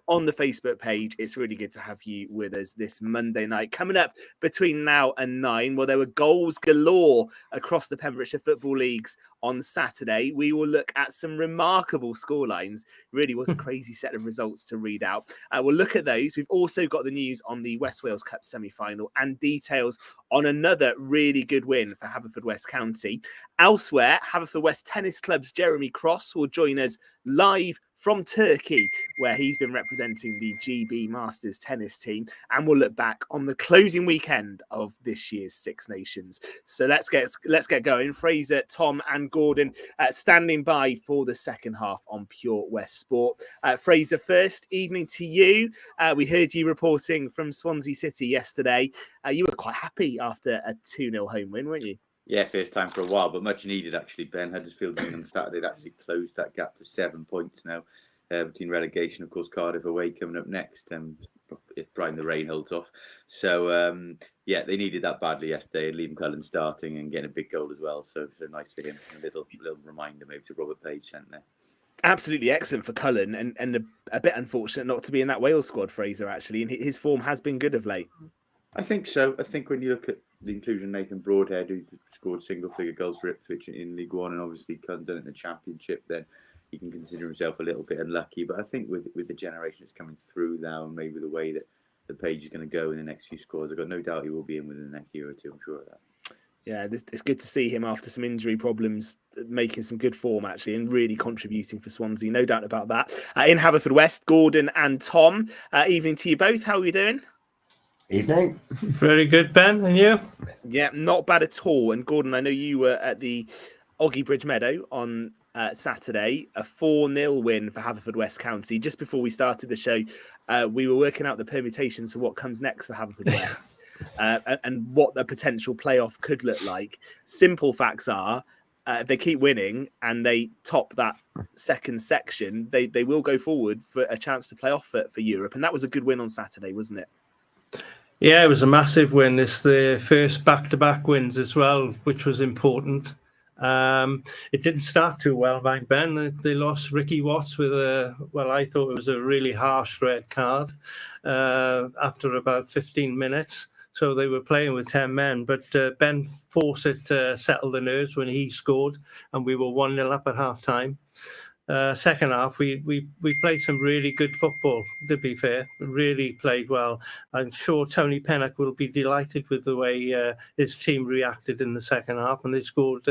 on the Facebook page. It's really good to have you with us this Monday night. Coming up between now and 9, well, there were goals galore across the Pembrokeshire Football Leagues on Saturday. We will look at some remarkable scorelines. Really was a crazy set of results to read out. We'll look at those. We've also got the news on the West Wales Cup semi-final and details on another really good win for Haverfordwest County. Elsewhere, Haverfordwest Tennis Club's Jeremy Cross will join us live from Turkey, where he's been representing the GB Masters tennis team, and we'll look back on the closing weekend of this year's Six Nations. So let's get going. Fraser, Tom, and Gordon standing by for the second half on Pure West Sport. Fraser, first, evening to you. We heard you reporting from Swansea City yesterday. You were quite happy after a 2-0 home win, weren't you? Yeah, first time for a while, but much needed actually, Ben. Huddersfield winning on Saturday, it actually closed that gap to 7 points now between relegation. Of course, Cardiff away coming up next, if Brian the rain holds off. So, they needed that badly yesterday. Liam Cullen starting and getting a big goal as well. So nice for him. A little reminder maybe to Robert Page sent there. Absolutely excellent for Cullen, and a bit unfortunate not to be in that Wales squad, Fraser, actually. And his form has been good of late. I think so. I think when you look at the inclusion of Nathan Broadhead, who scored single-figure goals for Ipswich in League One, and obviously done it in the Championship, then he can consider himself a little bit unlucky. But I think with the generation that's coming through now, and maybe the way that the Page is going to go in the next few squads, I've got no doubt he will be in within the next year or two. I'm sure of that. Yeah, it's good to see him after some injury problems, making some good form, actually, and really contributing for Swansea. No doubt about that. In Haverfordwest, Gordon and Tom, evening to you both. How are you doing? Evening. Very good, Ben. And you? Yeah, not bad at all. And Gordon, I know you were at the Oggy Bridge Meadow on Saturday, a 4-0 win for Haverfordwest County. Just before we started the show, we were working out the permutations for what comes next for Haverfordwest and what the potential playoff could look like. Simple facts are, if they keep winning and they top that second section, they will go forward for a chance to play off for Europe. And that was a good win on Saturday, wasn't it? Yeah, it was a massive win. It's the first back-to-back wins as well, which was important. It didn't start too well back then. They lost Ricky Watts with I thought it was a really harsh red card after about 15 minutes. So they were playing with 10 men, but Ben Fawcett settled the nerves when he scored, and we were 1-0 up at half-time. Second half, we played some really good football, to be fair. Really played well. I'm sure Tony Pennock will be delighted with the way his team reacted in the second half, and they scored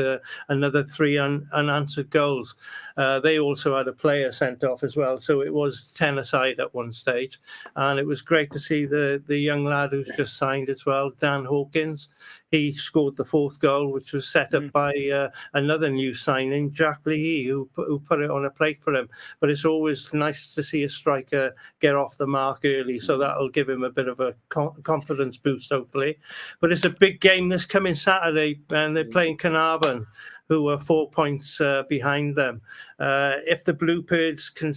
another 3 unanswered goals. They also had a player sent off as well, so it was 10-aside at one stage. And it was great to see the young lad who's just signed as well, Dan Hawkins. He scored the 4th goal, which was set up by another new signing, Jack Leahy, who put it on a plate for him. But it's always nice to see a striker get off the mark early, so that'll give him a bit of a confidence boost, hopefully. But it's a big game this coming Saturday, and they're playing Carnarvon, who are 4 points behind them. If the Bluebirds can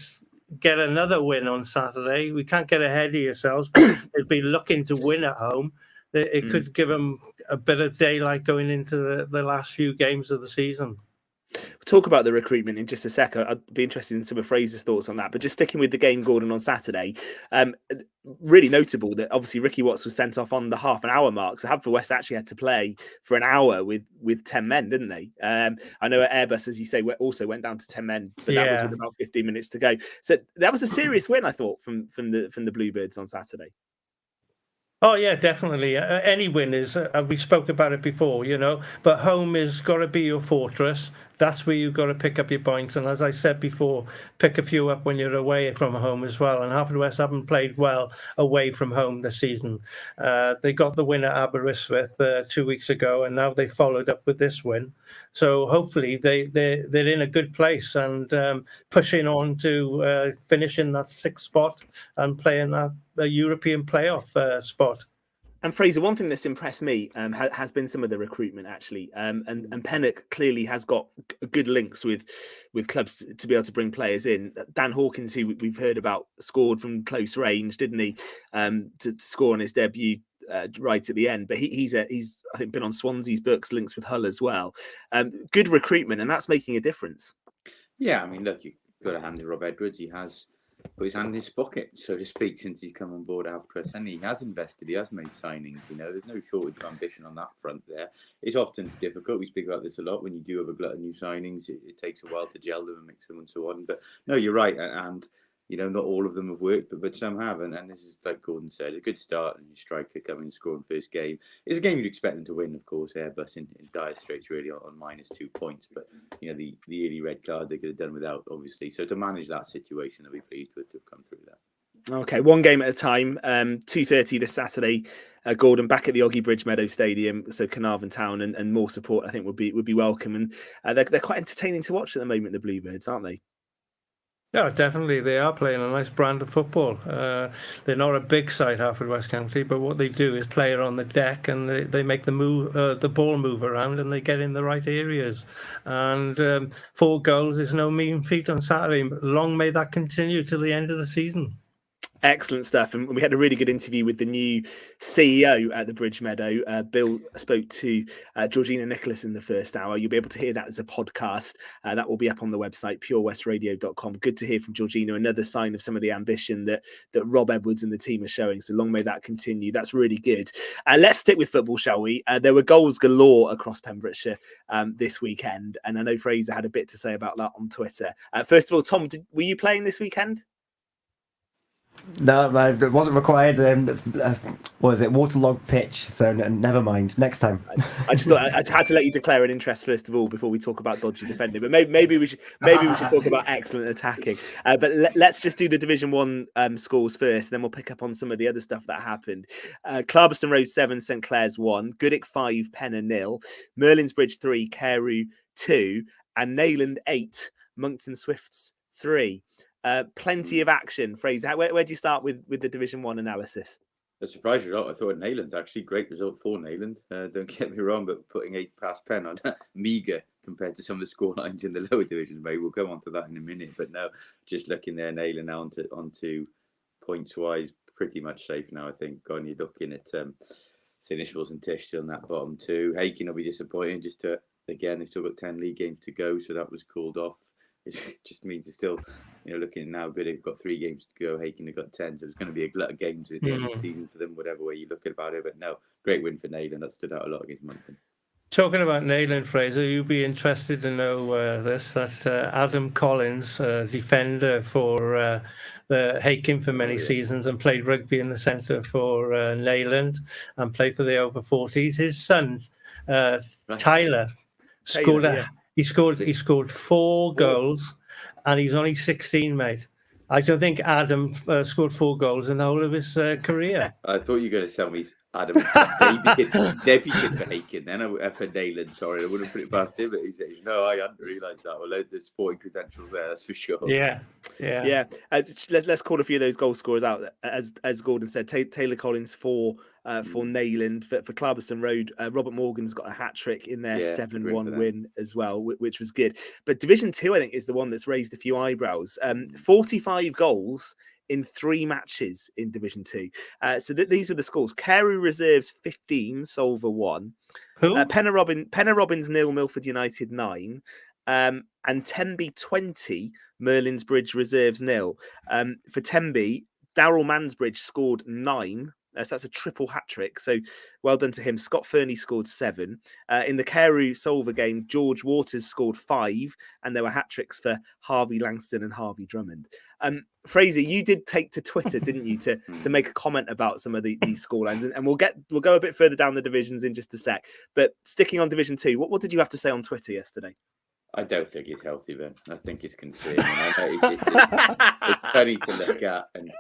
get another win on Saturday, we can't get ahead of yourselves, but they'll be looking to win at home. It could give them a bit of daylight going into the last few games of the season. We'll talk about the recruitment in just a second. I'd be interested in some of Fraser's thoughts on that. But just sticking with the game, Gordon, on Saturday, really notable that obviously Ricky Watts was sent off on the half-an-hour mark. So Haverfordwest actually had to play for an hour with 10 men, didn't they? I know at Airbus, as you say, also went down to 10 men, but that was with about 15 minutes to go. So that was a serious win, I thought, from the Bluebirds on Saturday. Oh, yeah, definitely. Any win is, we spoke about it before, but home has got to be your fortress. That's where you've got to pick up your points. And as I said before, pick a few up when you're away from home as well. And Haverfordwest haven't played well away from home this season. They got the win at Aberystwyth 2 weeks ago, and now they followed up with this win. So hopefully they're in a good place and pushing on to finish in that 6th spot and playing that European playoff spot. And Fraser, one thing that's impressed me has been some of the recruitment, actually. And Pennock clearly has got good links with clubs to be able to bring players in. Dan Hawkins, who we've heard about, scored from close range, didn't he, to score on his debut right at the end. But he's I think been on Swansea's books, links with Hull as well. Good recruitment, and that's making a difference. Yeah, I mean, look, you've got to hand to Rob Edwards. He has put his hand in his pocket, so to speak, since he's come on board at Half-Press. And he has invested, he has made signings, there's no shortage of ambition on that front there. It's often difficult, we speak about this a lot, when you do have a glut of new signings, it takes a while to gel them and mix them and so on. But no, you're right, and not all of them have worked, but some have, and this is, like Gordon said, a good start, and your striker coming and scoring first game. It's a game you'd expect them to win, of course. Airbus in dire straits really on -2 points, but the early red card they could have done without, obviously. So to manage that situation, I'll be pleased with to have come through that. Okay, one game at a time. 2:30 this Saturday. Gordon back at the Oggy Bridge Meadow Stadium, so Carnarvon Town and more support I think would be welcome. And they're quite entertaining to watch at the moment, the Bluebirds, aren't they? Yeah, definitely. They are playing a nice brand of football. They're not a big side, Haverford County, but what they do is play it on the deck, and they make the ball move around, and they get in the right areas. And 4 goals is no mean feat on Saturday. Long may that continue till the end of the season. Excellent stuff. And we had a really good interview with the new CEO at the Bridge Meadow. Bill spoke to Georgina Nicholas in the first hour. You'll be able to hear that as a podcast. That will be up on the website, purewestradio.com. Good to hear from Georgina. Another sign of some of the ambition that Rob Edwards and the team are showing. So long may that continue. That's really good. Let's stick with football, shall we? There were goals galore across Pembrokeshire this weekend. And I know Fraser had a bit to say about that on Twitter. First of all, Tom, were you playing this weekend? No, it wasn't required. What was it? Waterlogged pitch. So never mind. Next time. I just thought I had to let you declare an interest first of all before we talk about dodgy defending. But maybe we should talk about excellent attacking. But let's just do the Division 1 scores first, and then we'll pick up on some of the other stuff that happened. Clarbeston Road 7, St Clair's 1, Goodwick 5, Penna 0, Merlin's Bridge 3, Carew 2, and Nayland 8, Monkton Swifts 3. Plenty of action. Fraser, where do you start with the Division 1 analysis? A surprise result. I thought Nayland, actually, great result for Nayland. Don't get me wrong, but putting 8 past Penn on meagre compared to some of the scorelines in the lower divisions, maybe we'll come on to that in a minute. But no, just looking there, Nayland now onto points wise, pretty much safe now, I think. Gone, you're looking at St Ishmael's and Tish still in that bottom 2. Hakin will be disappointing. Again, they've still got 10 league games to go, so that was called off. It just means it's still, looking now good. They've got 3 games to go. Hakin have got 10, so it's going to be a glut of games at the end of the season for them, whatever way you look about it. But no, great win for Nayland. That stood out a lot against Monkton. Talking about Nayland, Fraser, you'd be interested to know that Adam Collins, defender for the Hakin for many seasons, and played rugby in the centre for Nayland and played for the over 40s. His son, Tyler, scored He scored 4 goals, and he's only 16, mate. I don't think Adam scored 4 goals in the whole of his career. I thought you were going to tell me Adam debuted for Hakin. Then for Nayland, sorry, I wouldn't put it past him. But he said, "No, I hadn't realised that." Well, the sporting credentials there, that's for sure. Yeah. Let's call a few of those goal scorers out. As Gordon said, Taylor Collins for Nayland. For Clarbeston Road, Robert Morgan's got a hat trick in their 7-1 win as well, which was good. But Division 2, I think, is the one that's raised a few eyebrows. 45 goals in 3 matches in Division 2. So these were the scores. Carew Reserves 15, Solver 1. Who? Penna Robbins 0, Milford United 9. And Tenby 20, Merlin's Bridge Reserves 0. For Tenby, Darryl Mansbridge scored 9. So that's a triple hat trick. So well done to him. Scott Fernie scored 7. In the Carew Solver game, George Waters scored 5, and there were hat tricks for Harvey Langston and Harvey Drummond. Fraser, you did take to Twitter, didn't you, to make a comment about some of these scorelines, and we'll go a bit further down the divisions in just a sec. But sticking on Division 2, what did you have to say on Twitter yesterday? I don't think it's healthy, Ben. I think it's concerning. It's funny to look at, and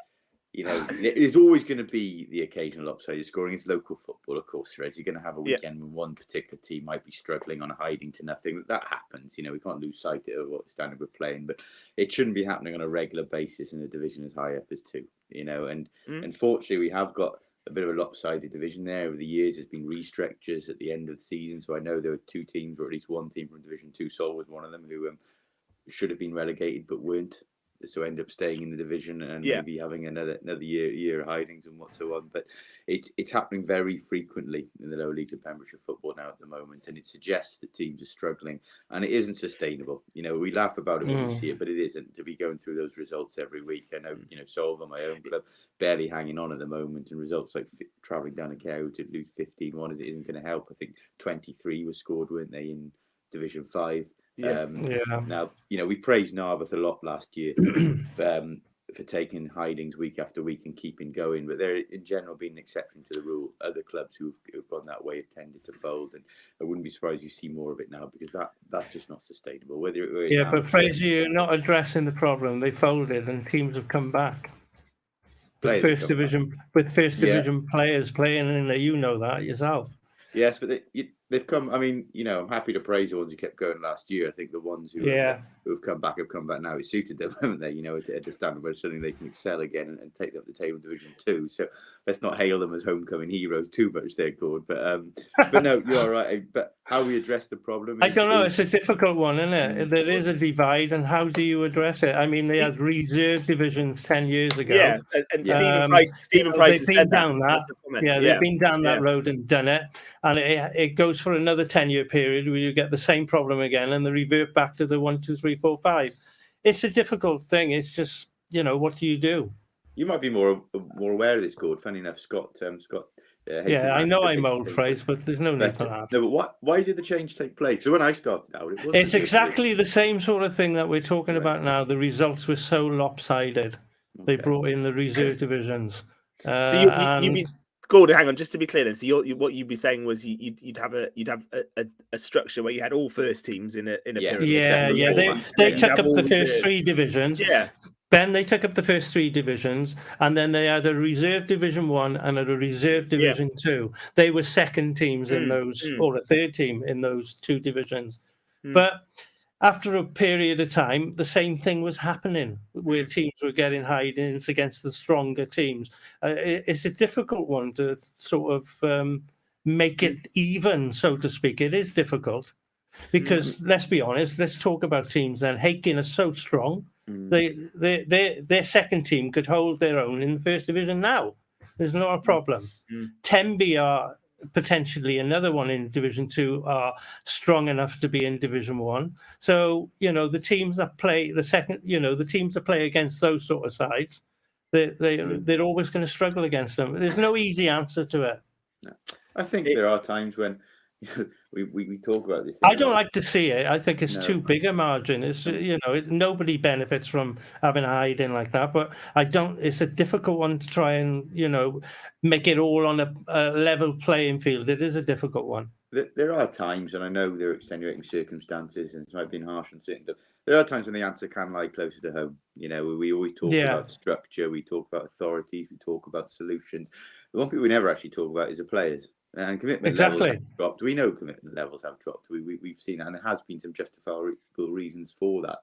there's always going to be the occasional lopsided scoring. It's local football, of course, right? You're going to have a weekend when one particular team might be struggling on a hiding to nothing. That happens. We can't lose sight of what standard we're playing, but it shouldn't be happening on a regular basis in a division as high up as 2. And unfortunately, we have got a bit of a lopsided division there. Over the years, there's been restructures at the end of the season. So I know there were 2 teams, or at least one team from Division 2, Sol was one of them, who should have been relegated but weren't. so end up staying in the division and Yeah. maybe having another year of hidings and what so on. But it's happening very frequently in the lower leagues of Pembrokeshire football now at the moment, and it suggests that teams are struggling, and it isn't sustainable. We laugh about it when we see it, but it isn't to be going through those results every week. I know, Solva, my own club, barely hanging on at the moment, and results like travelling down a cow to lose 15-1 isn't going to help. I think 23 was scored, weren't they, in Division 5? Now, we praised Narberth a lot last year for taking hidings week after week and keeping going, but they're in general being an exception to the rule. Other clubs who've gone that way have tended to fold, and I wouldn't be surprised you see more of it now, because that's just not sustainable. But Fraser, you're not addressing the problem. They folded and teams have come back. With first division players playing in there, that yourself. Yes, but they've come. I mean, I'm happy to praise the ones who kept going last year. I think the ones who have come back now. It suited them, haven't they? At the standard where suddenly they can excel again and take up the table in Division 2. So let's not hail them as homecoming heroes too much, they're called. But no, you're right. But how we address the problem? I don't know. It's a difficult one, isn't it? There is a divide, and how do you address it? I mean, they had reserve divisions 10 years ago. Yeah, and Stephen Price has said down that. They've been down that road and done it, and it goes for another 10-year period where you get the same problem again, and they revert back to the 1, 2, 3, 4, 5. It's a difficult thing. It's just what do you do? You might be more aware of this, Gord. Funny enough, Scott. I know I'm old, Fraser, but there's no need for that. No, but why did the change take place? So when I started out, it's exactly the same sort of thing that we're talking about now. The results were so lopsided. They brought in the reserve divisions. So you'd be Gordon. Hang on, just to be clear, then. So what you'd be saying was you'd have a structure where you had all first teams in a pyramid. They took up the first 3 divisions. Yeah. Then they took up the first 3 divisions, and then they had a reserve Division 1 and a reserve Division 2. They were second teams in those, or a third team in those 2 divisions. But after a period of time, the same thing was happening, where teams were getting hidings against the stronger teams. It's a difficult one to sort of make it even, so to speak. It is difficult, because let's be honest, let's talk about teams then. Hakin are so strong. Their second team could hold their own in the first division now. There's not a problem. Tenby are potentially another one in Division 2 are strong enough to be in Division 1. So, the teams that play the teams that play against those sort of sides, they're always going to struggle against them. There's no easy answer to it. No. I think there are times when we talk about this. I don't like to see it. I think it's too big a margin. It's nobody benefits from having a hiding like that. But I don't. It's a difficult one to try and make it all on a level playing field. It is a difficult one. There are times, and I know there are extenuating circumstances, and so I've been harsh on certain stuff. There are times when the answer can lie closer to home. We always talk about structure, we talk about authorities, we talk about solutions. The one thing we never actually talk about is the players. And commitment levels have dropped. We know commitment levels have dropped. We've seen that, and there has been some justifiable reasons for that.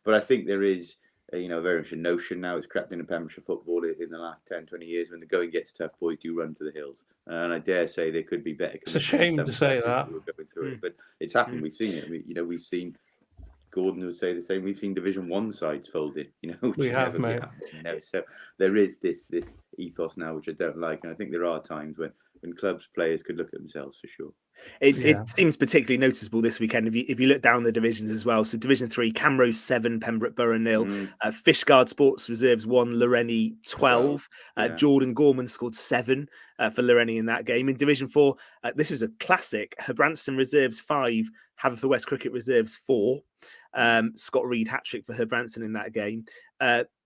But I think there is very much a notion now. It's crept into Pembrokeshire football in the last 10, 20 years. When the going gets tough, boys do run to the hills. And I dare say there could be better. It's a shame to say that. Going through it, but it's happened. We've seen it. We've seen. Gordon would say the same. We've seen Division 1 sides folded. Which we have, mate. So there is this ethos now, which I don't like, and I think there are times when clubs, players could look at themselves for sure. It seems particularly noticeable this weekend if you look down the divisions as well. So Division 3, Camrose 7, Pembroke Borough 0, Fishguard Sports Reserves 1, Loreni 12. Jordan Gorman scored 7 for Loreni in that game. In Division 4, this was a classic. Herbranston Reserves 5, Haverfordwest Cricket Reserves 4. Scott Reed hat-trick for Herbranston in that game.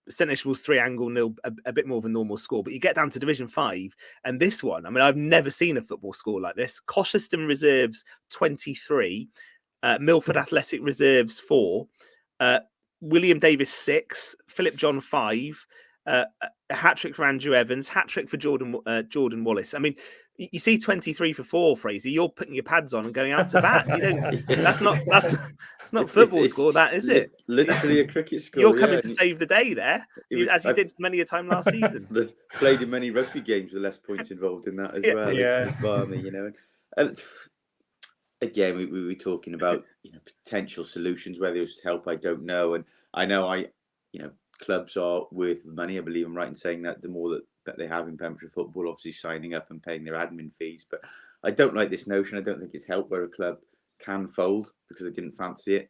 St Ishabel's 3, Angle 0, a bit more of a normal score. But you get down to Division 5, and this one, I mean, I've never seen a football score like this. Cosheston Reserves 23, Milford Athletic Reserves 4, William Davis 6, Philip John 5, a hat-trick for Andrew Evans, hat-trick for Jordan Wallace. I mean, you see 23 for 4, Fraser, you're putting your pads on and going out to bat. That's not football score, that is it? Literally a cricket score. You're coming to save the day there, as you did many a time last season. They've played in many rugby games with less points involved in that as well. Yeah. It's balmy, And again, we were talking about potential solutions. Whether it's help, I don't know. And I know clubs are worth money. I believe I'm right in saying that the more that they have in Pembrokeshire football, obviously signing up and paying their admin fees. But I don't like this notion. I don't think it's helped where a club can fold because they didn't fancy it.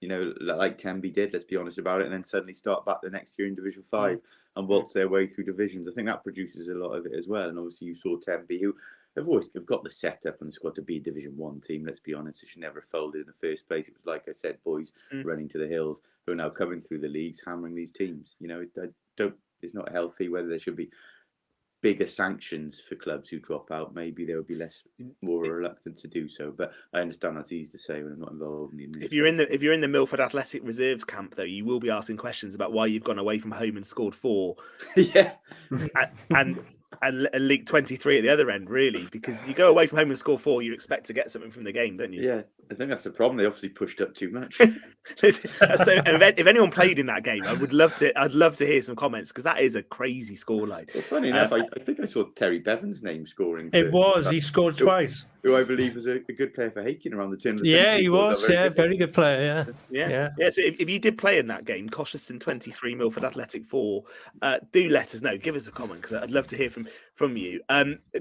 You know, like Tenby did, let's be honest about it, and then suddenly start back the next year in Division 5 and waltz their way through divisions. I think that produces a lot of it as well. And obviously you saw Tenby, who have got the setup and the squad to be a Division 1 team, let's be honest. It should never have folded in the first place. It was, like I said, boys running to the hills who are now coming through the leagues, hammering these teams. You know, it's not healthy. Whether there should be bigger sanctions for clubs who drop out, maybe there would be more reluctant to do so. But I understand that's easy to say when I'm not involved in the administration. If you're in the Milford Athletic Reserves camp, though, you will be asking questions about why you've gone away from home and scored 4. Yeah, and League 23 at the other end, really, because you go away from home and score 4, you expect to get something from the game, don't you? Yeah, I think that's the problem. They obviously pushed up too much. So if anyone played in that game, I'd love to hear some comments, because that is a crazy scoreline. Well, funny enough, I think I saw Terry Bevan's name scoring. He scored twice. Who I believe was a good player for Hakin around the turn of the Yeah, century. he was. Very good player. Yeah. So if you did play in that game, Colchester 23, Milford Athletic 4, do let us know. Give us a comment, because I'd love to hear from you.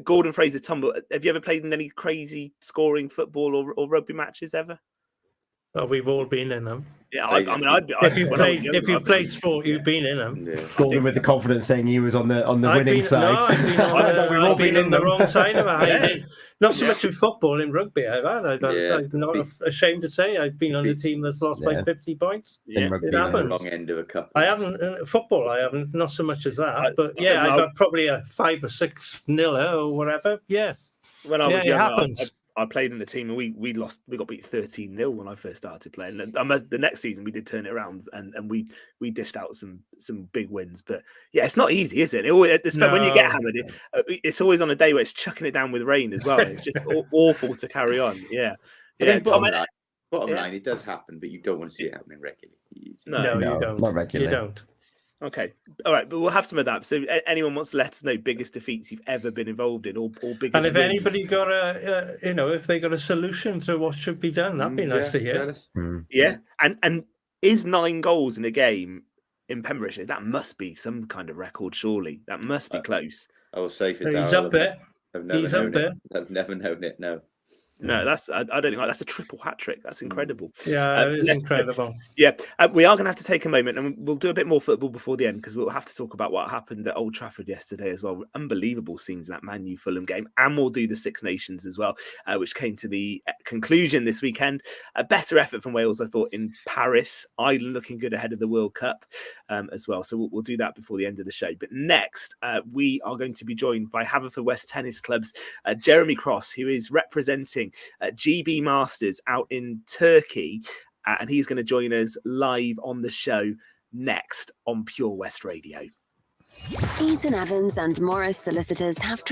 Gordon Fraser Tumble, have you ever played in any crazy scoring football or rugby matches ever? Oh, we've all been in them. Yeah, if you've played sport, you've been in them. Yeah. Gordon with the confidence saying he was on the winning side. No, I've been on the wrong side of it. Yeah. Not so much in football, in rugby. I'm not ashamed to say I've been on a team that's lost by 50 points. Yeah. Rugby, It happens. Wrong end of a cup. I haven't football. I haven't, not so much as that. But I got probably a 5 or 6 nil or whatever. Yeah. When I was young, it happens. I played in a team and we lost. We got beat 13-0 when I first started playing. And the next season we did turn it around and we dished out some big wins. But yeah, it's not easy, is it? When you get hammered, it's always on a day where it's chucking it down with rain as well. It's just awful to carry on. Yeah. Bottom line, it does happen, but you don't want to see it happening regularly. No, you don't. Not regularly. You don't. Okay. All right. But we'll have some of that. So anyone wants to let us know biggest defeats you've ever been involved in or biggest And if wins? anybody got if they got a solution to what should be done, that'd be nice to hear. Yeah. And is 9 goals in a game in Pembrokeshire, that must be some kind of record, surely. That must be close. I will say for He's up there. I've never known it. No. No, I don't think that's a triple hat trick. That's incredible. Yeah, it is incredible. Yeah, we are going to have to take a moment and we'll do a bit more football before the end, because we'll have to talk about what happened at Old Trafford yesterday as well. Unbelievable scenes in that Man U Fulham game, and we'll do the Six Nations as well, which came to the conclusion this weekend. A better effort from Wales, I thought, in Paris. Ireland looking good ahead of the World Cup as well. So we'll do that before the end of the show. But next, we are going to be joined by Haverfordwest Tennis Club's Jeremy Cross, who is representing GB Masters out in Turkey, and he's going to join us live on the show next on Pure West Radio. Eaton Evans and Morris Solicitors have